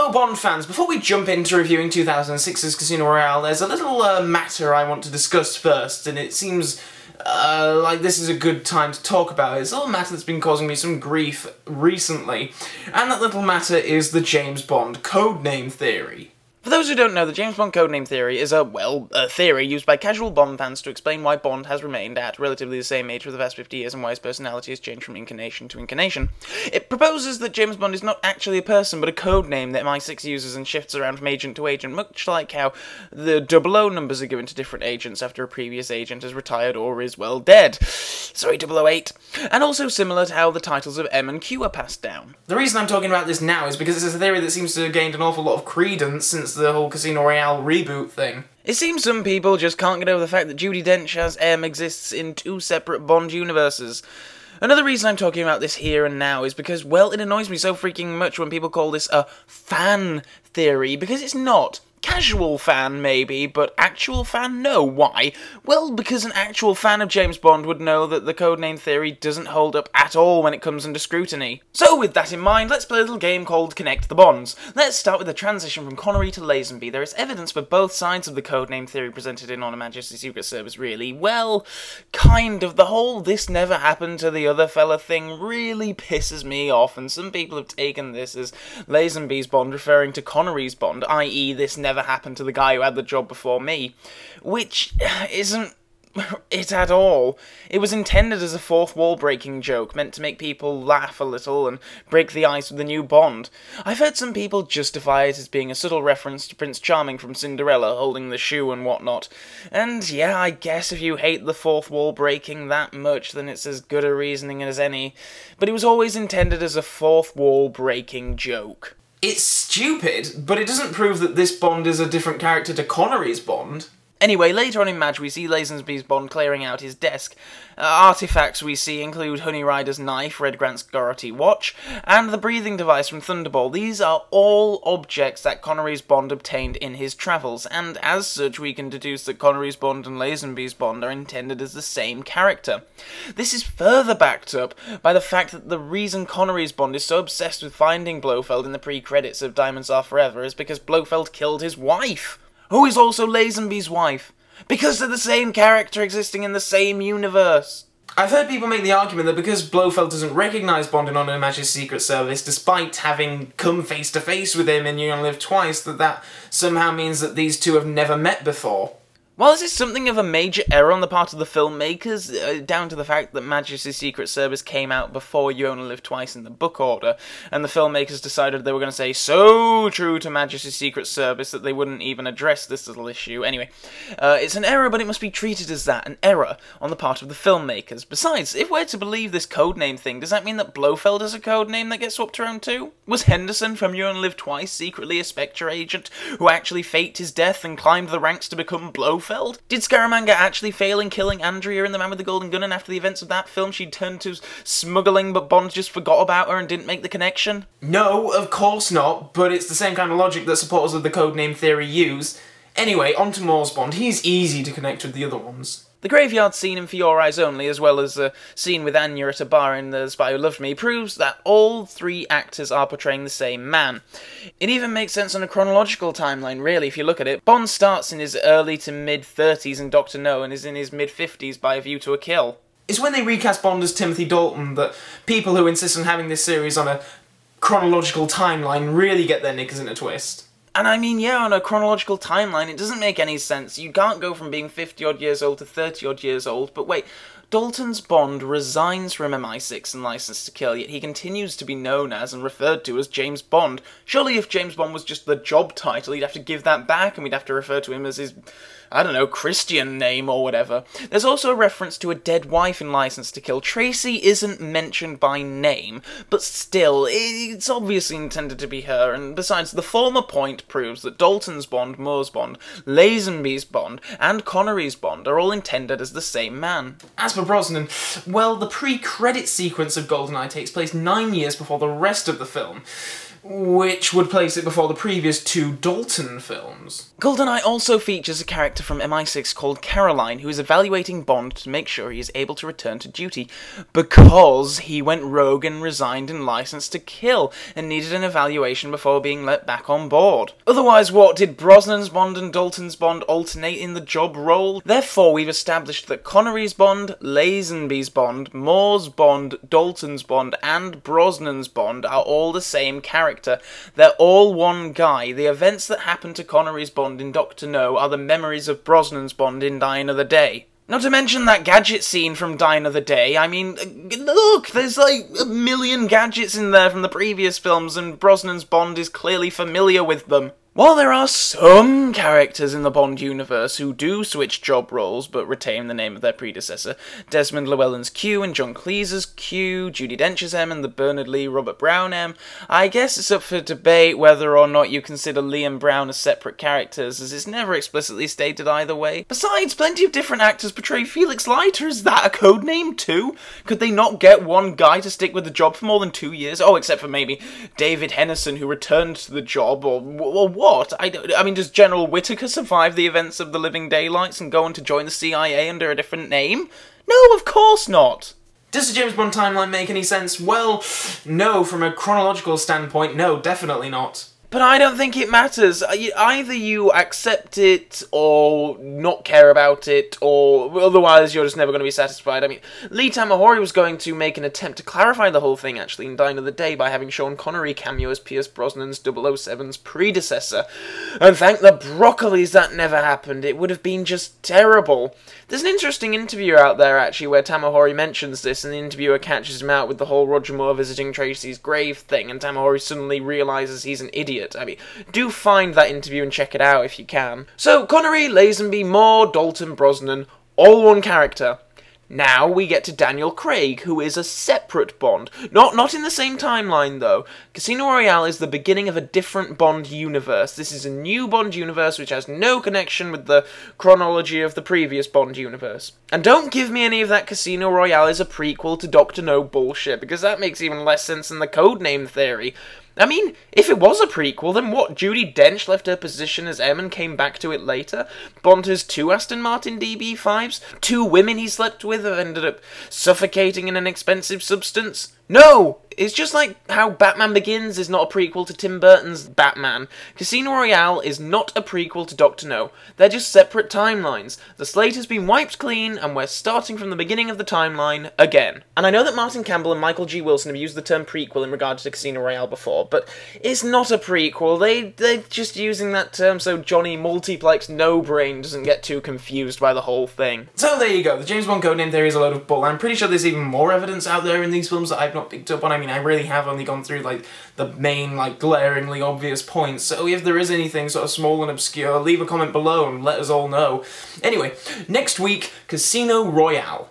Hello Bond fans, before we jump into reviewing 2006's Casino Royale, there's a little matter I want to discuss first, and it seems like this is a good time to talk about it. It's a little matter that's been causing me some grief recently, and that little matter is the James Bond codename theory. For those who don't know, the James Bond codename theory is a theory used by casual Bond fans to explain why Bond has remained at relatively the same age for the past 50 years and why his personality has changed from incarnation to incarnation. It proposes that James Bond is not actually a person, but a codename that MI6 uses and shifts around from agent to agent, much like how the 00 numbers are given to different agents after a previous agent has retired or is, well, dead. Sorry, 008. And also similar to how the titles of M and Q are passed down. The reason I'm talking about this now is because it's a theory that seems to have gained an awful lot of credence since the whole Casino Royale reboot thing. It seems some people just can't get over the fact that Judi Dench as M exists in two separate Bond universes. Another reason I'm talking about this here and now is because, well, it annoys me so freaking much when people call this a fan theory, because it's not. Casual fan, maybe, but actual fan, no. Why? Well, because an actual fan of James Bond would know that the codename theory doesn't hold up at all when it comes under scrutiny. So with that in mind, let's play a little game called Connect the Bonds. Let's start with the transition from Connery to Lazenby. There is evidence for both sides of the codename theory presented in On Her Majesty's Secret Service, really. Well, kind of. The whole this never happened to the other fella thing really pisses me off, and some people have taken this as Lazenby's Bond referring to Connery's Bond, i.e. this never happened to the guy who had the job before me, which isn't it at all. It was intended as a fourth wall breaking joke, meant to make people laugh a little and break the ice with the new Bond. I've heard some people justify it as being a subtle reference to Prince Charming from Cinderella holding the shoe and whatnot, and yeah, I guess if you hate the fourth wall breaking that much, then it's as good a reasoning as any, but it was always intended as a fourth wall breaking joke. It's stupid, but it doesn't prove that this Bond is a different character to Connery's Bond. Anyway, later on in Madge we see Lazenby's Bond clearing out his desk. Artifacts we see include Honey Rider's knife, Red Grant's Garroty watch, and the breathing device from Thunderball. These are all objects that Connery's Bond obtained in his travels, and as such we can deduce that Connery's Bond and Lazenby's Bond are intended as the same character. This is further backed up by the fact that the reason Connery's Bond is so obsessed with finding Blofeld in the pre-credits of Diamonds Are Forever is because Blofeld killed his wife, who is also Lazenby's wife, because they're the same character existing in the same universe. I've heard people make the argument that because Blofeld doesn't recognise Bond in On Her Majesty's Secret Service, despite having come face to face with him in You Only Live Twice, that somehow means that these two have never met before. While this is something of a major error on the part of the filmmakers, down to the fact that Majesty's Secret Service came out before You Only Live Twice in the book order, and the filmmakers decided they were going to stay so true to Majesty's Secret Service that they wouldn't even address this little issue. Anyway, it's an error, but it must be treated as that, an error on the part of the filmmakers. Besides, if we're to believe this codename thing, does that mean that Blofeld is a codename that gets swapped around too? Was Henderson from You Only Live Twice secretly a Spectre agent who actually faked his death and climbed the ranks to become Blofeld? Did Scaramanga actually fail in killing Andrea in The Man with the Golden Gun, and after the events of that film she turned to smuggling but Bond just forgot about her and didn't make the connection? No, of course not, but it's the same kind of logic that supporters of the codename theory use. Anyway, on to Moore's Bond. He's easy to connect with the other ones. The graveyard scene in For Your Eyes Only, as well as the scene with Anya at a bar in The Spy Who Loved Me, proves that all three actors are portraying the same man. It even makes sense on a chronological timeline, really, if you look at it. Bond starts in his early to mid-30s in Dr. No and is in his mid-50s by A View to a Kill. It's when they recast Bond as Timothy Dalton that people who insist on having this series on a chronological timeline really get their knickers in a twist. And I mean, yeah, on a chronological timeline, it doesn't make any sense. You can't go from being 50-odd years old to 30-odd years old, but wait, Dalton's Bond resigns from MI6 and Licence to Kill, yet he continues to be known as and referred to as James Bond. Surely if James Bond was just the job title, he'd have to give that back, and we'd have to refer to him as his, I don't know, Christian name or whatever. There's also a reference to a dead wife in Licence to Kill. Tracy isn't mentioned by name, but still, it's obviously intended to be her, and besides, the former point proves that Dalton's Bond, Moore's Bond, Lazenby's Bond, and Connery's Bond are all intended as the same man. As for Brosnan, well, the pre-credit sequence of GoldenEye takes place 9 years before the rest of the film. which would place it before the previous 2 Dalton films. GoldenEye also features a character from MI6 called Caroline, who is evaluating Bond to make sure he is able to return to duty, because he went rogue and resigned in License to Kill, and needed an evaluation before being let back on board. Otherwise, what, did Brosnan's Bond and Dalton's Bond alternate in the job role? Therefore, we've established that Connery's Bond, Lazenby's Bond, Moore's Bond, Dalton's Bond, and Brosnan's Bond are all the same character. They're all one guy. The events that happened to Connery's Bond in Dr. No are the memories of Brosnan's Bond in Die Another Day. Not to mention that gadget scene from Die Another Day. I mean, look, there's like a million gadgets in there from the previous films, and Brosnan's Bond is clearly familiar with them. While there are some characters in the Bond universe who do switch job roles but retain the name of their predecessor, Desmond Llewellyn's Q and John Cleese's Q, Judi Dench's M and the Bernard Lee Robert Brown M, I guess it's up for debate whether or not you consider Lee and Brown as separate characters, as it's never explicitly stated either way. Besides, plenty of different actors portray Felix Leiter. Is that a code name too? Could they not get one guy to stick with the job for more than 2 years? Oh, except for maybe David Hennison, who returned to the job, or what? I mean, does General Whittaker survive the events of the Living Daylights and go on to join the CIA under a different name? No, of course not! Does the James Bond timeline make any sense? Well, no, from a chronological standpoint, no, definitely not. But I don't think it matters. Either you accept it, or not care about it, or otherwise you're just never going to be satisfied. I mean, Lee Tamahori was going to make an attempt to clarify the whole thing, actually, in Die Another Day by having Sean Connery cameo as Pierce Brosnan's 007's predecessor. And thank the broccolis that never happened. It would have been just terrible. There's an interesting interview out there, actually, where Tamahori mentions this, and the interviewer catches him out with the whole Roger Moore visiting Tracy's grave thing, and Tamahori suddenly realises he's an idiot. I mean, do find that interview and check it out if you can. So, Connery, Lazenby, Moore, Dalton, Brosnan, all one character. Now we get to Daniel Craig, who is a separate Bond. Not in the same timeline, though. Casino Royale is the beginning of a different Bond universe. This is a new Bond universe which has no connection with the chronology of the previous Bond universe. And don't give me any of that Casino Royale is a prequel to Dr. No bullshit, because that makes even less sense than the Codename theory. I mean, if it was a prequel, then what? Judi Dench left her position as M and came back to it later? Bond has 2 Aston Martin DB5s? 2 women he slept with have ended up suffocating in an expensive substance? No! It's just like how Batman Begins is not a prequel to Tim Burton's Batman. Casino Royale is not a prequel to Dr. No. They're just separate timelines. The slate has been wiped clean, and we're starting from the beginning of the timeline again. And I know that Martin Campbell and Michael G. Wilson have used the term prequel in regard to Casino Royale before, but it's not a prequel. They're just using that term so Johnny Multiplex No Brain doesn't get too confused by the whole thing. So there you go. The James Bond codename theory is a load of bull. I'm pretty sure there's even more evidence out there in these films that I've not picked up on. I mean, I really have only gone through, like, the main, like, glaringly obvious points, so if there is anything sort of small and obscure, leave a comment below and let us all know. Anyway, next week, Casino Royale.